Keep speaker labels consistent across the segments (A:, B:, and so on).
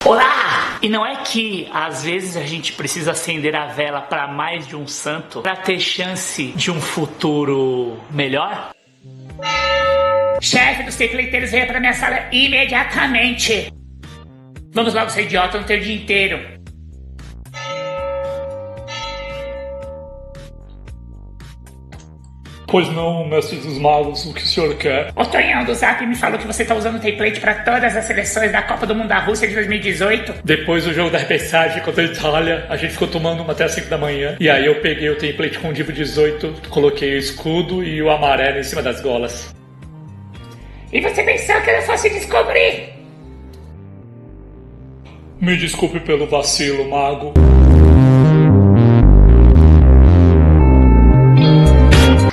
A: Olá! E não é que às vezes a gente precisa acender a vela para mais de um santo para ter chance de um futuro melhor?
B: Chefe dos tecleiteiros, venha pra minha sala imediatamente. Vamos logo, seu idiota, eu não tenho o dia inteiro.
C: Pois não, mestre dos magos, o que o senhor quer?
B: O Tonhão do Zap me falou que você tá usando o template pra todas as seleções da Copa do Mundo da Rússia de 2018.
C: Depois do jogo da repescagem contra a Itália, a gente ficou tomando uma até as 5 da manhã. E aí eu peguei o template com o Divo 18, coloquei o escudo e o amarelo em cima das golas.
B: E você pensou que era fácil descobrir?
C: Me desculpe pelo vacilo, mago.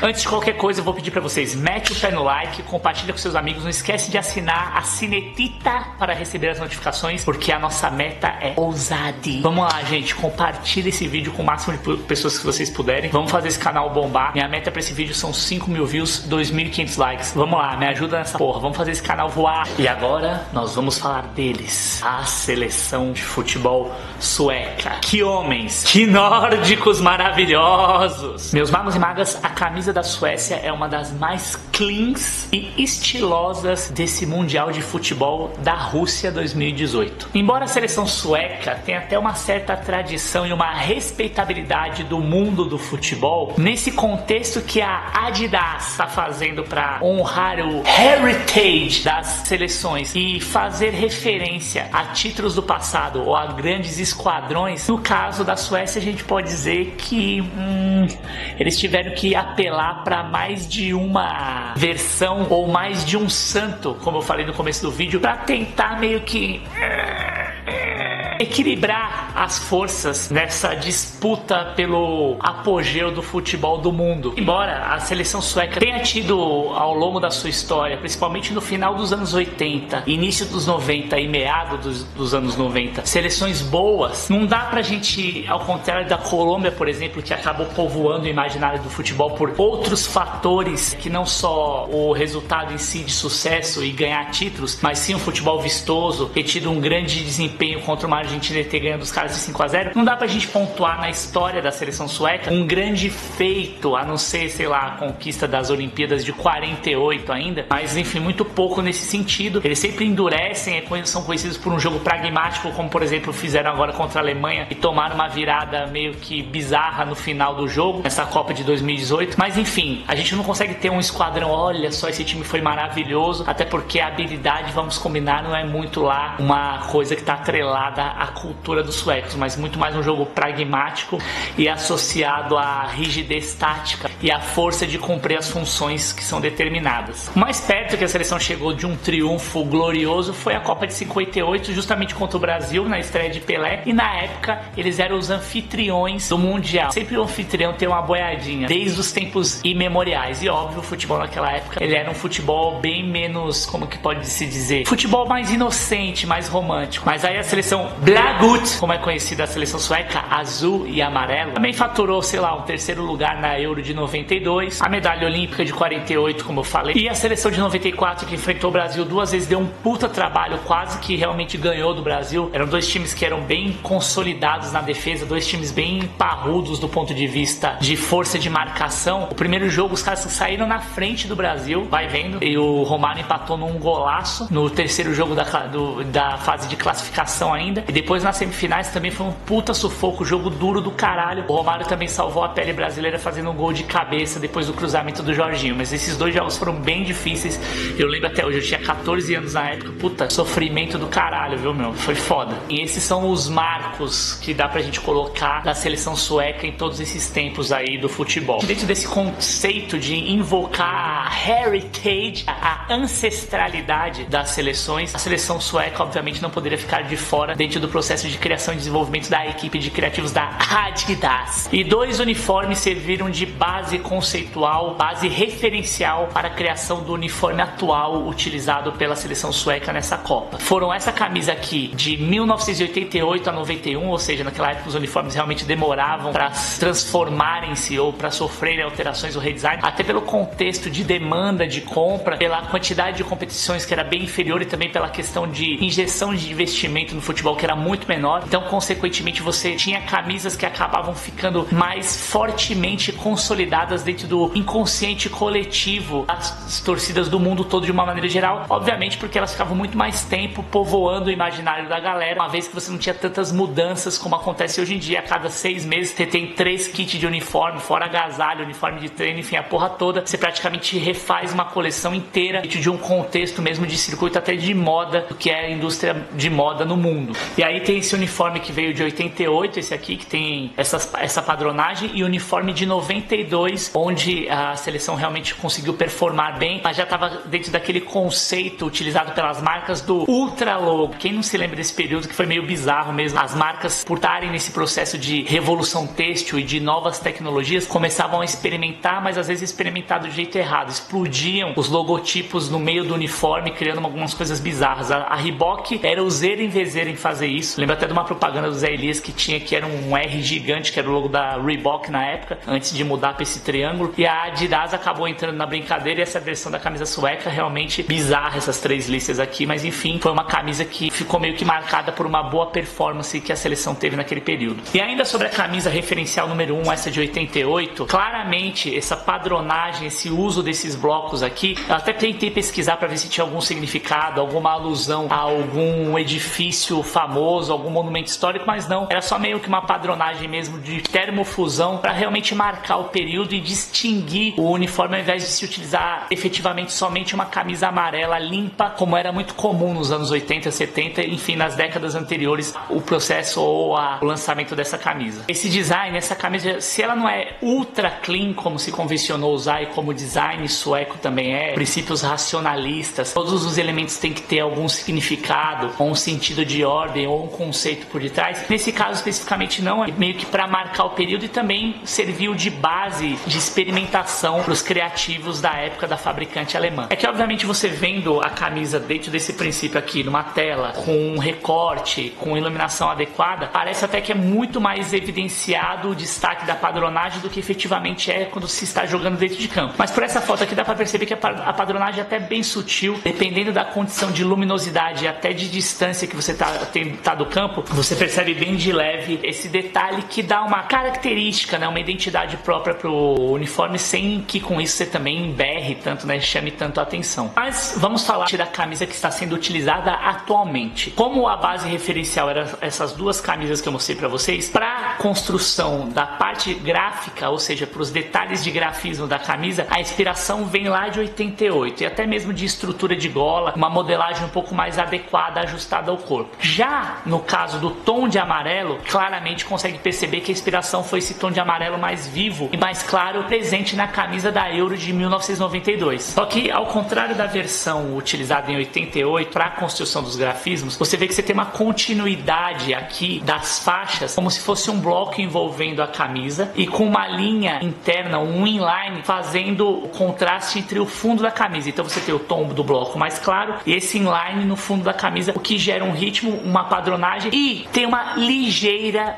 A: Antes de qualquer coisa, eu vou pedir pra vocês, mete o pé no like, compartilha com seus amigos, não esquece de assinar a sinetita para receber as notificações, porque a nossa meta é ousade. Vamos lá, gente, compartilha esse vídeo com o máximo de pessoas que vocês puderem. Vamos fazer esse canal bombar. Minha meta pra esse vídeo são 5.000 views, 2.500 likes. Vamos lá, me ajuda nessa porra, vamos fazer esse canal voar. E agora, nós vamos falar deles, a seleção de futebol sueca. Que homens, que nórdicos maravilhosos. Meus magos e magas, a camisa da Suécia é uma das mais cleans e estilosas desse Mundial de Futebol da Rússia 2018. Embora a seleção sueca tenha até uma certa tradição e uma respeitabilidade do mundo do futebol, nesse contexto que a Adidas está fazendo para honrar o heritage das seleções e fazer referência a títulos do passado ou a grandes esquadrões, no caso da Suécia a gente pode dizer que eles tiveram que apelar para mais de uma versão ou mais de um santo, como eu falei no começo do vídeo, para tentar meio que equilibrar as forças nessa disputa pelo apogeu do futebol do mundo. Embora a seleção sueca tenha tido ao longo da sua história, principalmente no final dos anos 80, início dos 90 e meado dos anos 90, seleções boas, não dá pra gente, ao contrário da Colômbia, por exemplo, que acabou povoando o imaginário do futebol por outros fatores que não só o resultado em si de sucesso e ganhar títulos, mas sim um futebol vistoso, ter tido um grande desempenho contra uma Argentina e ter ganhado os caras de 5-0, não dá pra gente pontuar na história da seleção sueca um grande feito, a não ser, sei lá, a conquista das Olimpíadas de 48 ainda, mas enfim, muito pouco nesse sentido. Eles sempre endurecem, são conhecidos por um jogo pragmático, como por exemplo fizeram agora contra a Alemanha e tomaram uma virada meio que bizarra no final do jogo, nessa Copa de 2018, mas enfim, a gente não consegue ter um esquadrão, olha só, esse time foi maravilhoso, até porque a habilidade, vamos combinar, não é muito lá uma coisa que tá atrelada a cultura dos suecos, mas muito mais um jogo pragmático e associado à rigidez tática e à força de cumprir as funções que são determinadas. O mais perto que a seleção chegou de um triunfo glorioso foi a Copa de 58, justamente contra o Brasil, na estreia de Pelé, e na época eles eram os anfitriões do Mundial. Sempre o anfitrião tem uma boiadinha, desde os tempos imemoriais, e óbvio, o futebol naquela época, ele era um futebol bem menos, como que pode se dizer, futebol mais inocente, mais romântico. Mas aí a seleção Blackgut, como é conhecida a seleção sueca, azul e amarelo, também faturou, sei lá, um terceiro lugar na Euro de 92, a medalha olímpica de 48, como eu falei, e a seleção de 94, que enfrentou o Brasil duas vezes, deu um puta trabalho, quase que realmente ganhou do Brasil. Eram dois times que eram bem consolidados na defesa, dois times bem parrudos do ponto de vista de força de marcação. O primeiro jogo os caras saíram na frente do Brasil, vai vendo, e o Romário empatou num golaço no terceiro jogo da fase de classificação ainda, e depois nas semifinais também foi um puta sufoco, jogo duro do caralho. O Romário também salvou a pele brasileira fazendo um gol de cabeça depois do cruzamento do Jorginho, mas esses dois jogos foram bem difíceis, eu lembro até hoje, eu tinha 14 anos na época, puta, sofrimento do caralho, viu, meu, foi foda. E esses são os marcos que dá pra gente colocar da seleção sueca em todos esses tempos aí do futebol. Dentro desse conceito de invocar a heritage, a ancestralidade das seleções, a seleção sueca obviamente não poderia ficar de fora dentro do processo de criação e desenvolvimento da equipe de criativos da Adidas. E dois uniformes serviram de base base conceitual, base referencial para a criação do uniforme atual utilizado pela seleção sueca nessa Copa. Foram essa camisa aqui de 1988 a 91, ou seja, naquela época os uniformes realmente demoravam para transformarem-se ou para sofrerem alterações ou redesign, até pelo contexto de demanda de compra, pela quantidade de competições que era bem inferior e também pela questão de injeção de investimento no futebol que era muito menor. Então, consequentemente, você tinha camisas que acabavam ficando mais fortemente consolidadas dentro do inconsciente coletivo das torcidas do mundo todo de uma maneira geral, obviamente porque elas ficavam muito mais tempo povoando o imaginário da galera, uma vez que você não tinha tantas mudanças como acontece hoje em dia. A cada 6 meses você tem 3 kits de uniforme, fora agasalho, uniforme de treino, enfim, a porra toda. Você praticamente refaz uma coleção inteira dentro de um contexto mesmo de circuito até de moda, do que é a indústria de moda no mundo. E aí tem esse uniforme que veio de 88, esse aqui, que tem essa padronagem, e o uniforme de 92, onde a seleção realmente conseguiu performar bem, mas já estava dentro daquele conceito utilizado pelas marcas do ultra logo. Quem não se lembra desse período que foi meio bizarro mesmo? As marcas, por estarem nesse processo de revolução têxtil e de novas tecnologias, começavam a experimentar, mas às vezes experimentar do jeito errado. Explodiam os logotipos no meio do uniforme, criando algumas coisas bizarras. A Reebok era o zero em vezeiro em fazer isso. Lembro até de uma propaganda do Zé Elias que tinha, que era um R gigante, que era o logo da Reebok na época, antes de mudar para esse triângulo. E a Adidas acabou entrando na brincadeira, e essa versão da camisa sueca realmente bizarra, essas 3 listas aqui, mas enfim, foi uma camisa que ficou meio que marcada por uma boa performance que a seleção teve naquele período. E ainda sobre a camisa referencial número 1, essa de 88, claramente essa padronagem, esse uso desses blocos aqui, eu até tentei pesquisar para ver se tinha algum significado, alguma alusão a algum edifício famoso, algum monumento histórico, mas não, era só meio que uma padronagem mesmo de termofusão para realmente marcar o período e distinguir o uniforme, ao invés de se utilizar efetivamente somente uma camisa amarela limpa, como era muito comum nos anos 80, 70, enfim, nas décadas anteriores, o processo ou o lançamento dessa camisa. Esse design, essa camisa, se ela não é ultra clean, como se convencionou usar e como o design sueco também é, princípios racionalistas, todos os elementos têm que ter algum significado, ou um sentido de ordem, ou um conceito por detrás. Nesse caso especificamente não, é meio que para marcar o período, e também serviu de base de experimentação para os criativos da época da fabricante alemã. É que obviamente você vendo a camisa dentro desse princípio aqui, numa tela, com um recorte, com iluminação adequada, parece até que é muito mais evidenciado o destaque da padronagem do que efetivamente é quando se está jogando dentro de campo. Mas por essa foto aqui dá para perceber que a padronagem é até bem sutil, dependendo da condição de luminosidade e até de distância que você tá do campo, você percebe bem de leve esse detalhe que dá uma característica, né, uma identidade própria pro uniforme, sem que com isso você também berre tanto, né, chame tanto a atenção. Mas vamos falar da camisa que está sendo utilizada atualmente. Como a base referencial era essas 2 camisas que eu mostrei para vocês, para a construção da parte gráfica, ou seja, para os detalhes de grafismo da camisa, a inspiração vem lá de 88, e até mesmo de estrutura de gola, uma modelagem um pouco mais adequada, ajustada ao corpo. Já no caso do tom de amarelo, claramente consegue perceber que a inspiração foi esse tom de amarelo mais vivo e mais claro, presente na camisa da Euro de 1992. Só que, ao contrário da versão utilizada em 88 para a construção dos grafismos, você vê que você tem uma continuidade aqui das faixas, como se fosse um bloco envolvendo a camisa e com uma linha interna, um inline, fazendo o contraste entre o fundo da camisa. Então você tem o tom do bloco mais claro e esse inline no fundo da camisa, o que gera um ritmo, uma padronagem, e tem uma ligeira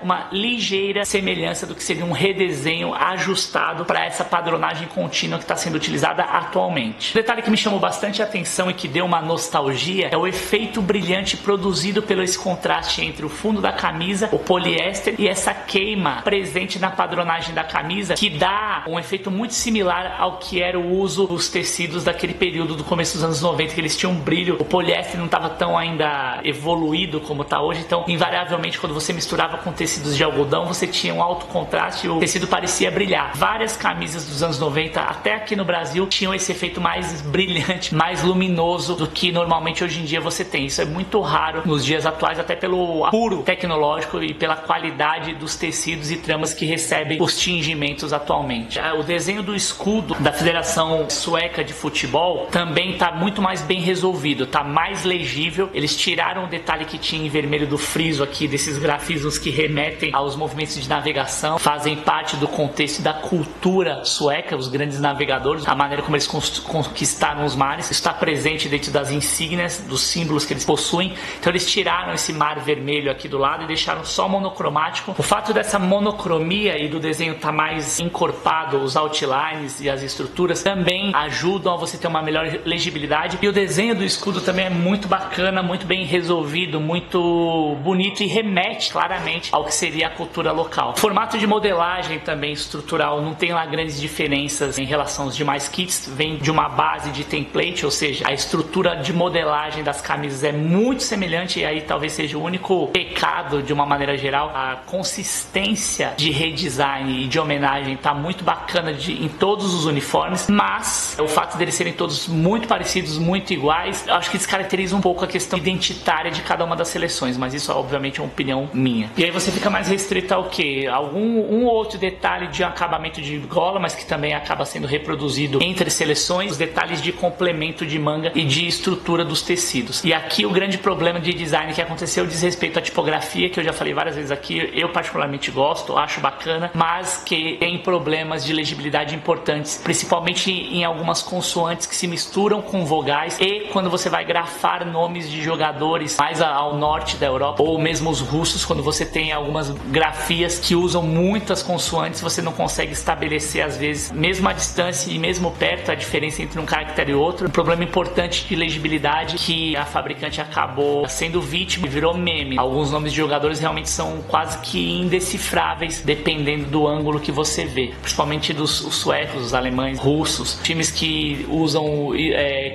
A: semelhança do que seria um redesenho ajustado para essa padronagem contínua que está sendo utilizada atualmente. O detalhe que me chamou bastante a atenção e que deu uma nostalgia é o efeito brilhante produzido pelo esse contraste entre o fundo da camisa, o poliéster, e essa queima presente na padronagem da camisa, que dá um efeito muito similar ao que era o uso dos tecidos daquele período do começo dos anos 90, que eles tinham um brilho. O poliéster não estava tão ainda evoluído como está hoje, então invariavelmente quando você misturava com tecidos de algodão, você tinha um alto contraste e o tecido parecia brilhar. Várias camisas dos anos 90, até aqui no Brasil, tinham esse efeito mais brilhante, mais luminoso do que normalmente hoje em dia você tem. Isso é muito raro nos dias atuais, até pelo apuro tecnológico e pela qualidade dos tecidos e tramas que recebem os tingimentos atualmente. O desenho do escudo da Federação Sueca de Futebol também está muito mais bem resolvido, está mais legível. Eles tiraram o detalhe que tinha em vermelho do friso aqui, desses grafismos que remetem aos movimentos de navegação, fazem parte do contexto da cultura cultura sueca, os grandes navegadores, a maneira como eles conquistaram os mares. Isso está presente dentro das insígnias, dos símbolos que eles possuem. Então eles tiraram esse mar vermelho aqui do lado e deixaram só monocromático. O fato dessa monocromia e do desenho estar mais encorpado, os outlines e as estruturas também ajudam a você ter uma melhor legibilidade. E o desenho do escudo também é muito bacana, muito bem resolvido, muito bonito e remete claramente ao que seria a cultura local. O formato de modelagem também estrutural não tem lá grandes diferenças em relação aos demais kits, vem de uma base de template, ou seja, a estrutura de modelagem das camisas é muito semelhante, e aí talvez seja o único pecado de uma maneira geral. A consistência de redesign e de homenagem está muito bacana em todos os uniformes, mas o fato deles serem todos muito parecidos, muito iguais, eu acho que descaracteriza um pouco a questão identitária de cada uma das seleções, mas isso obviamente é uma opinião minha. E aí você fica mais restrito ao que? Um ou outro detalhe de acabamento de gola, mas que também acaba sendo reproduzido entre seleções, os detalhes de complemento de manga e de estrutura dos tecidos. E aqui o grande problema de design que aconteceu diz respeito à tipografia, que eu já falei várias vezes aqui, eu particularmente gosto, acho bacana, mas que tem problemas de legibilidade importantes, principalmente em algumas consoantes que se misturam com vogais, e quando você vai grafar nomes de jogadores mais ao norte da Europa, ou mesmo os russos, quando você tem algumas grafias que usam muitas consoantes, você não consegue estabelecer, às vezes, mesmo à distância e mesmo perto, a diferença entre um caractere e outro. Um problema importante de legibilidade que a fabricante acabou sendo vítima e virou meme. Alguns nomes de jogadores realmente são quase que indecifráveis dependendo do ângulo que você vê, principalmente dos suecos, os alemães, russos, times que usam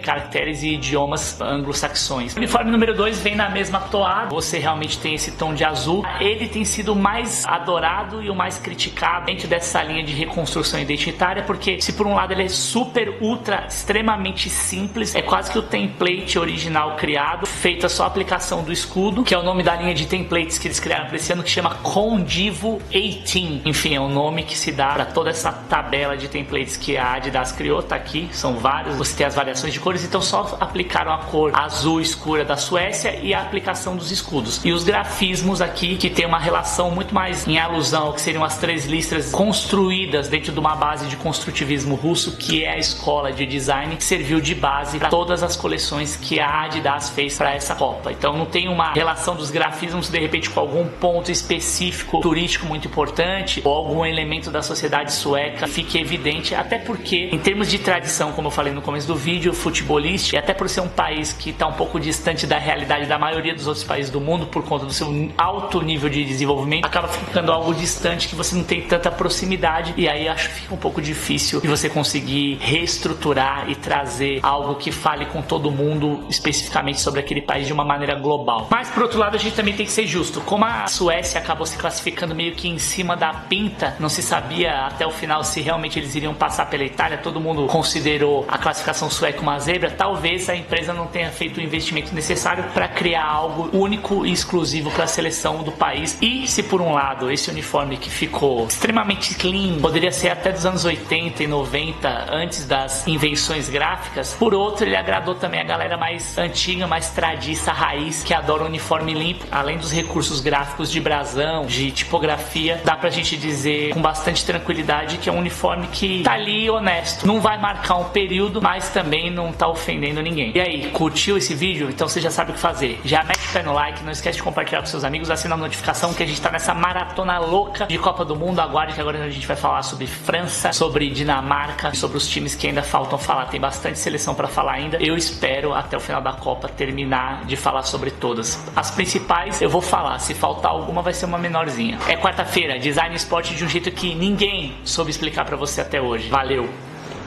A: caracteres e idiomas anglo-saxões. O uniforme número 2 vem na mesma toada, você realmente tem esse tom de azul. Ele tem sido o mais adorado e o mais criticado dentro dessa linha de reconstrução identitária, porque se por um lado ele é super, ultra, extremamente simples, é quase que o template original criado, feita só a aplicação do escudo, que é o nome da linha de templates que eles criaram para esse ano, que chama Condivo 18. Enfim, é o nome que se dá para toda essa tabela de templates que a Adidas criou, tá aqui, são vários, você tem as variações de cores, então só aplicaram a cor azul escura da Suécia e a aplicação dos escudos. E os grafismos aqui, que tem uma relação muito mais em alusão ao que seriam as 3 listras construídas dentro de uma base de construtivismo russo, que é a escola de design que serviu de base para todas as coleções que a Adidas fez para essa Copa. Então não tem uma relação dos grafismos de repente com algum ponto específico turístico muito importante ou algum elemento da sociedade sueca que fique evidente, até porque em termos de tradição, como eu falei no começo do vídeo, futebolística, e até por ser um país que está um pouco distante da realidade da maioria dos outros países do mundo por conta do seu alto nível de desenvolvimento, acaba ficando algo distante que você não tem tanta proximidade, e aí acho que fica um pouco difícil de você conseguir reestruturar e trazer algo que fale com todo mundo especificamente sobre aquele país de uma maneira global. Mas por outro lado a gente também tem que ser justo, como a Suécia acabou se classificando meio que em cima da pinta, não se sabia até o final se realmente eles iriam passar pela Itália, todo mundo considerou a classificação sueca uma zebra, talvez a empresa não tenha feito o investimento necessário para criar algo único e exclusivo para a seleção do país. E se por um lado esse uniforme que ficou extremamente clean, poderia ser até dos anos 80 e 90, antes das invenções gráficas, por outro ele agradou também a galera mais antiga, mais tradiça, raiz, que adora o uniforme limpo. Além dos recursos gráficos de brasão, de tipografia, dá pra gente dizer com bastante tranquilidade que é um uniforme que tá ali honesto, não vai marcar um período, mas também não tá ofendendo ninguém. E aí, curtiu esse vídeo? Então você já sabe o que fazer. Já mete o pé no like, não esquece de compartilhar com seus amigos, assina a notificação que a gente tá nessa maratona louca de Copa do Mundo. Aguarde que agora a gente vai falar sobre França, sobre Dinamarca, sobre os times que ainda faltam falar. Tem bastante seleção pra falar ainda. Eu espero até o final da Copa terminar de falar sobre todas. As principais eu vou falar, se faltar alguma vai ser uma menorzinha. É quarta-feira, design e esporte de um jeito que ninguém soube explicar pra você até hoje. Valeu!